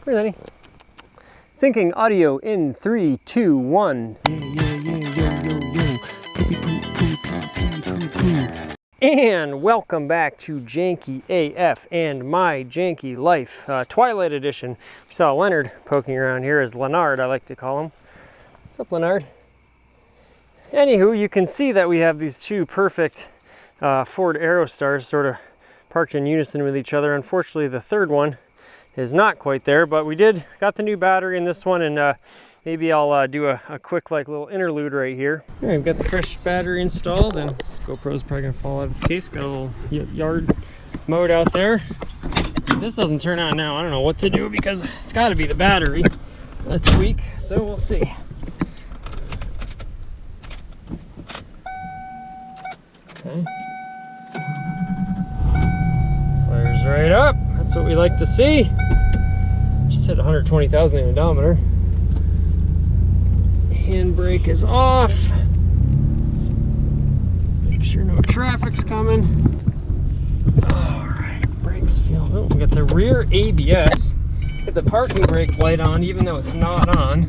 Where's Eddie? Syncing audio in 3, 2, 1. And welcome back to Janky AF and My Janky Life, Twilight Edition. We saw Leonard poking around here as Leonard, I like to call him. What's up, Leonard? Anywho, you can see that we have these two perfect Ford Aerostars sort of parked in unison with each other. Unfortunately, the third one is not quite there, but we got the new battery in this one, and maybe I'll do a quick little interlude right here. All right, I've got the fresh battery installed, and this GoPro's probably gonna fall out of its case. Got a little yard mode out there. If this doesn't turn on now, I don't know what to do because it's got to be the battery that's weak. So we'll see. Okay. Fires right up. That's what we like to see. Just hit 120,000 in the odometer. Handbrake is off. Make sure no traffic's coming. Alright, brakes feel. Oh, we got the rear ABS. Get the parking brake light on even though it's not on.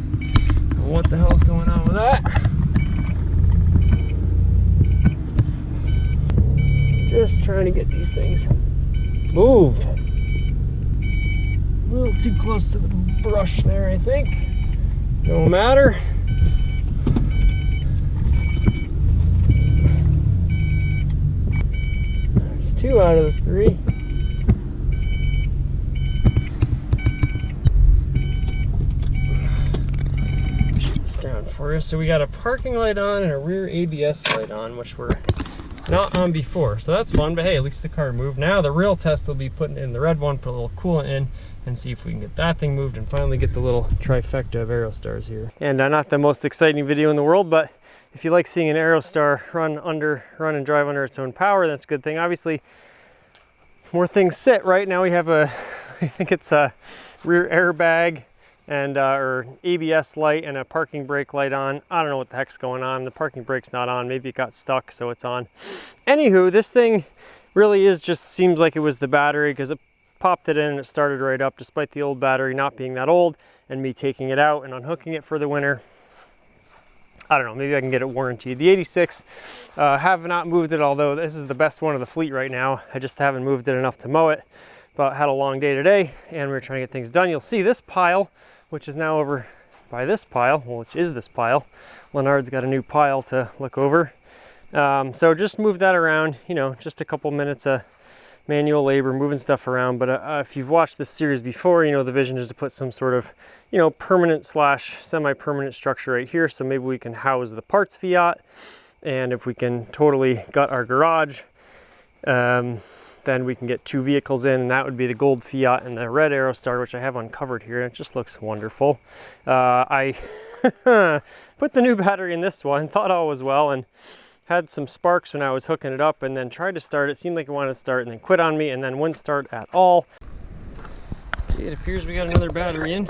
What the hell's going on with that? Just trying to get these things moved. A little too close to the brush there, I think. No matter. There's 2 out of the 3. Push this down for you. So we got a parking light on and a rear ABS light on, which we're not on before. So that's fun, but hey, at least the car moved. Now the real test will be putting in the red one, put a little coolant in, and see if we can get that thing moved and finally get the little trifecta of Aerostars here. And not the most exciting video in the world, but if you like seeing an Aerostar run and drive under its own power, that's a good thing. Obviously, more things sit, right? Now we have I think it's a rear airbag and or ABS light and a parking brake light on. I don't know what the heck's going on. The parking brake's not on. Maybe it got stuck, so it's on. Anywho, this thing really just seems like it was the battery because it popped it in and it started right up despite the old battery not being that old and me taking it out and unhooking it for the winter. I don't know, maybe I can get it warranted. The 86, have not moved it, although this is the best one of the fleet right now. I just haven't moved it enough to mow it, but had a long day today and we were trying to get things done. You'll see this pile, which is now over by this pile, well, which is this pile. Leonard's got a new pile to look over. So just move that around, you know, just a couple minutes of manual labor, moving stuff around. But if you've watched this series before, you know the vision is to put some sort of, you know, permanent / semi-permanent structure right here. So maybe we can house the parts Fiat, and if we can totally gut our garage, then we can get 2 vehicles in, and that would be the gold Fiat and the red Aerostar, which I have uncovered here. It just looks wonderful. I put the new battery in this one, thought all was well, and had some sparks when I was hooking it up, and then tried to start it. Seemed like it wanted to start and then quit on me and then wouldn't start at all. See, it appears we got another battery in.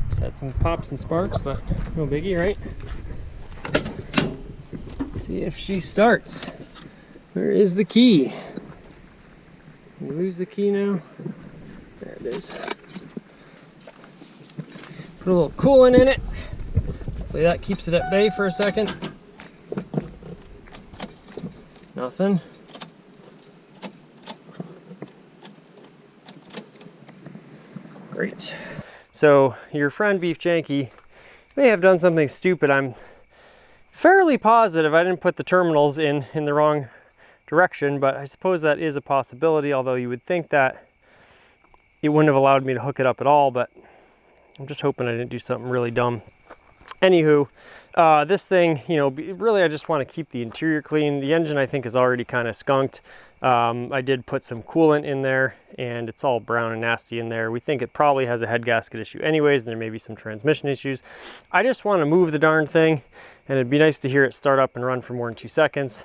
Just had some pops and sparks, but no biggie, right? See if she starts. Where is the key? Can we lose the key now? There it is. Put a little coolant in it. Hopefully that keeps it at bay for a second. Nothing. Great. So your friend Beef Janky may have done something stupid. I'm fairly positive I didn't put the terminals in the wrong direction, but I suppose that is a possibility, although you would think that it wouldn't have allowed me to hook it up at all, but I'm just hoping I didn't do something really dumb. Anywho, this thing, you know, really I just want to keep the interior clean. The engine I think is already kind of skunked. I did put some coolant in there and it's all brown and nasty in there. We think it probably has a head gasket issue anyways, and there may be some transmission issues. I just want to move the darn thing, and it'd be nice to hear it start up and run for more than 2 seconds.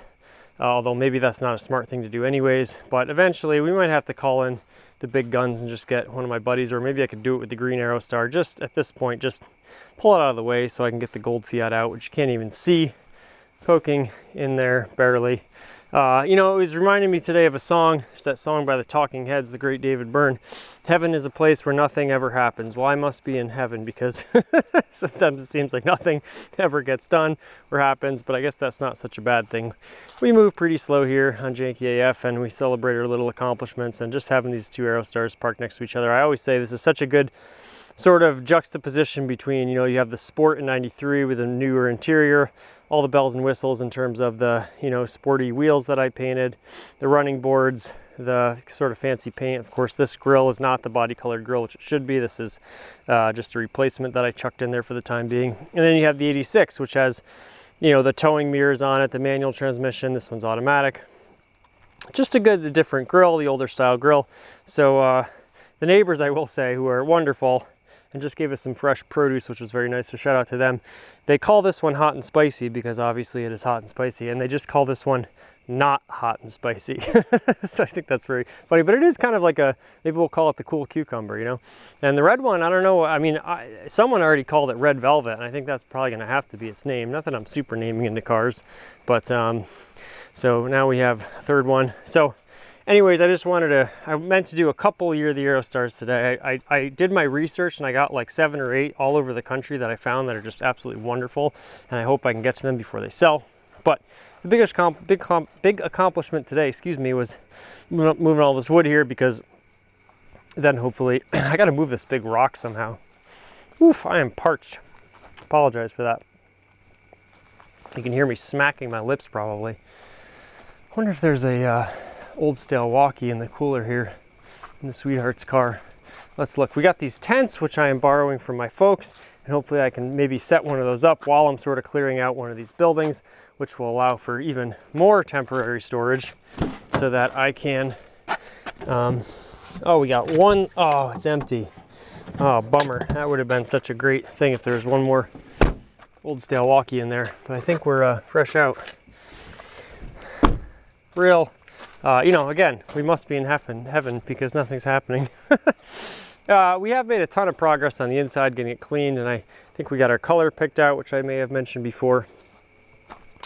Although maybe that's not a smart thing to do anyways, but eventually we might have to call in the big guns and just get one of my buddies, or maybe I could do it with the green Aerostar. Just at this point, just pull it out of the way so I can get the gold Fiat out, which you can't even see poking in there barely. You know, it was reminding me today of a song. It's that song by the Talking Heads, the great David Byrne. Heaven is a place where nothing ever happens. Well, I must be in heaven because sometimes it seems like nothing ever gets done or happens, but I guess that's not such a bad thing. We move pretty slow here on Janky AF, and we celebrate our little accomplishments, and just having these two Aerostars parked next to each other. I always say this is such a good sort of juxtaposition between, you know, you have the Sport in 93 with a newer interior, all the bells and whistles in terms of the, you know, sporty wheels that I painted, the running boards, the sort of fancy paint. Of course, this grill is not the body colored grill, which it should be. This is just a replacement that I chucked in there for the time being. And then you have the 86, which has, you know, the towing mirrors on it, the manual transmission. This one's automatic. Just a good, different grill, the older style grill. So the neighbors, I will say, who are wonderful and just gave us some fresh produce, which was very nice, so shout out to them. They call this one hot and spicy because obviously it is hot and spicy, and they just call this one not hot and spicy. So I think that's very funny, but it is kind of like a, maybe we'll call it the cool cucumber, you know? And the red one, I don't know, I mean, someone already called it red velvet, and I think that's probably gonna have to be its name. Not that I'm super naming into cars, but so now we have a third one. So anyways, I just wanted to, I meant to do a couple Year of the Aerostars today. I did my research and I got like 7 or 8 all over the country that I found that are just absolutely wonderful, and I hope I can get to them before they sell. But the big accomplishment today, excuse me, was moving all this wood here, because then hopefully, I gotta move this big rock somehow. Oof, I am parched. Apologize for that. You can hear me smacking my lips probably. I wonder if there's a old stale walkie in the cooler here in the sweetheart's car. Let's look. We got these tents, which I am borrowing from my folks, and hopefully I can maybe set one of those up while I'm sort of clearing out one of these buildings, which will allow for even more temporary storage so that I can, oh, we got one, oh, it's empty. Oh, bummer. That would have been such a great thing if there was one more old stale walkie in there, but I think we're fresh out. Real, you know, again, we must be in heaven because nothing's happening. We have made a ton of progress on the inside, getting it cleaned, and I think we got our color picked out, which I may have mentioned before.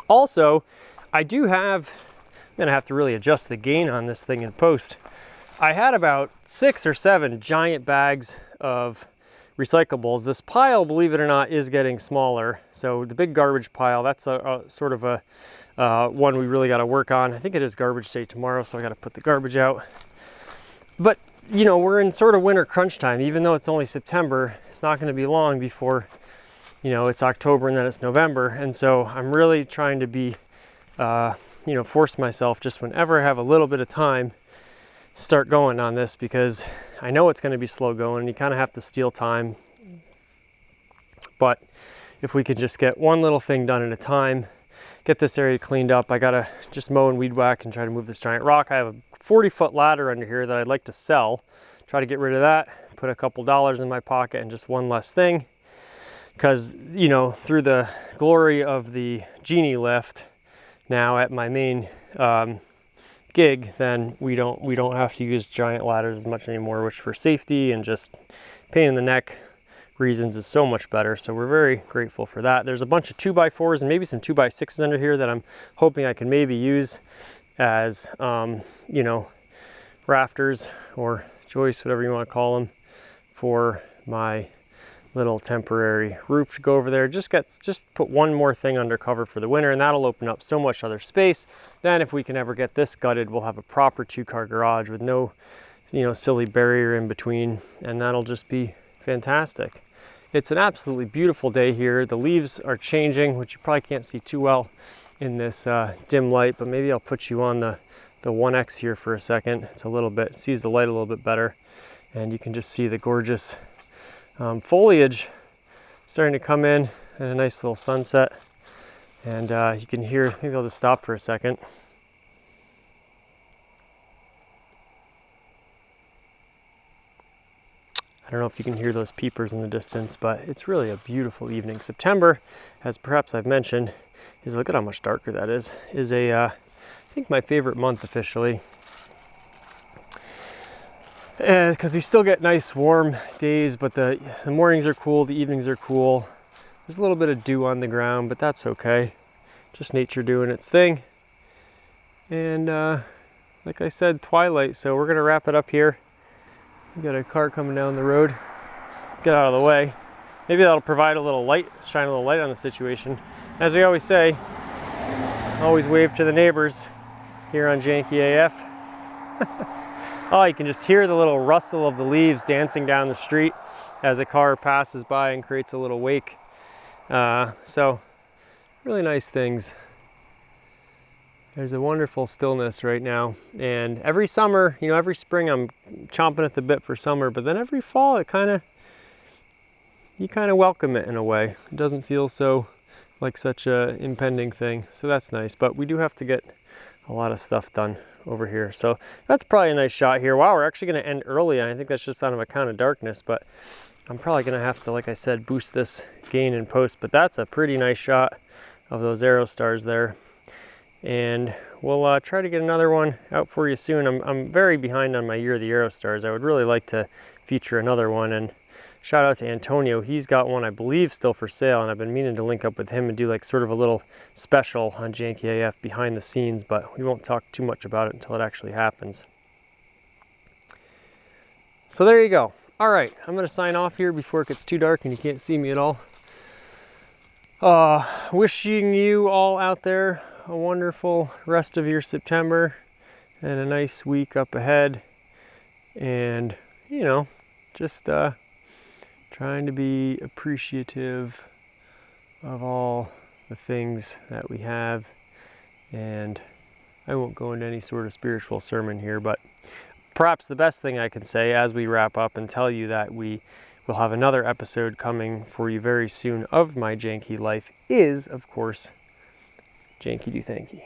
Also, I do have, I'm gonna have to really adjust the gain on this thing in post. I had about 6 or 7 giant bags of recyclables. This pile, believe it or not, is getting smaller. So the big garbage pile, that's a sort of a one we really got to work on. I think it is garbage day tomorrow, so I got to put the garbage out. But you know, we're in sort of winter crunch time. Even though it's only September, it's not going to be long before, you know, it's October and then it's November. And so I'm really trying to be, you know, force myself just whenever I have a little bit of time to start going on this, because I know it's going to be slow going and you kind of have to steal time. But if we could just get one little thing done at a time, get this area cleaned up. I gotta just mow and weed whack and try to move this giant rock. I have a 40-foot ladder under here that I'd like to sell, try to get rid of that, put a couple dollars in my pocket and just one less thing. Because, you know, through the glory of the genie lift now at my main gig, then we don't have to use giant ladders as much anymore, which for safety and just pain in the neck reasons is so much better. So we're very grateful for that. There's a bunch of 2x4s and maybe some 2x6s under here that I'm hoping I can maybe use as you know, rafters or joists, whatever you want to call them, for my little temporary roof to go over there. Just put one more thing under cover for the winter, and that'll open up so much other space. Then if we can ever get this gutted, we'll have a proper 2-car garage with no, you know, silly barrier in between, and that'll just be fantastic. It's an absolutely beautiful day here. The leaves are changing, which you probably can't see too well in this dim light, but maybe I'll put you on the 1X here for a second. It's a little bit, sees the light a little bit better, and you can just see the gorgeous foliage starting to come in and a nice little sunset. And you can hear, maybe I'll just stop for a second. I don't know if you can hear those peepers in the distance, but it's really a beautiful evening. September, as perhaps I've mentioned, is, look at how much darker that is I think my favorite month officially. Because we still get nice warm days, but the mornings are cool, the evenings are cool. There's a little bit of dew on the ground, but that's okay. Just nature doing its thing. And like I said, Twilight, so we're gonna wrap it up here. We got a car coming down the road. Get out of the way. Maybe that'll provide a little light, shine a little light on the situation. As we always say, always wave to the neighbors here on Janky AF. Oh, you can just hear the little rustle of the leaves dancing down the street as a car passes by and creates a little wake. So, really nice things. There's a wonderful stillness right now. And every summer, you know, every spring I'm chomping at the bit for summer, but then every fall you kind of welcome it in a way. It doesn't feel so like such a impending thing. So that's nice, but we do have to get a lot of stuff done over here. So that's probably a nice shot here. Wow, we're actually going to end early. I think that's just on account of darkness, but I'm probably going to have to, like I said, boost this gain in post. But that's a pretty nice shot of those arrow stars there. And we'll try to get another one out for you soon. I'm very behind on my Year of the Arrow Stars. I would really like to feature another one. And shout out to Antonio. He's got one, I believe, still for sale, and I've been meaning to link up with him and do like sort of a little special on Janky AF behind the scenes, but we won't talk too much about it until it actually happens. So there you go. All right, I'm gonna sign off here before it gets too dark and you can't see me at all. Wishing you all out there a wonderful rest of your September and a nice week up ahead. And, you know, just trying to be appreciative of all the things that we have. And I won't go into any sort of spiritual sermon here, but perhaps the best thing I can say as we wrap up and tell you that we will have another episode coming for you very soon of my Janky life is, of course, Janky do thanky.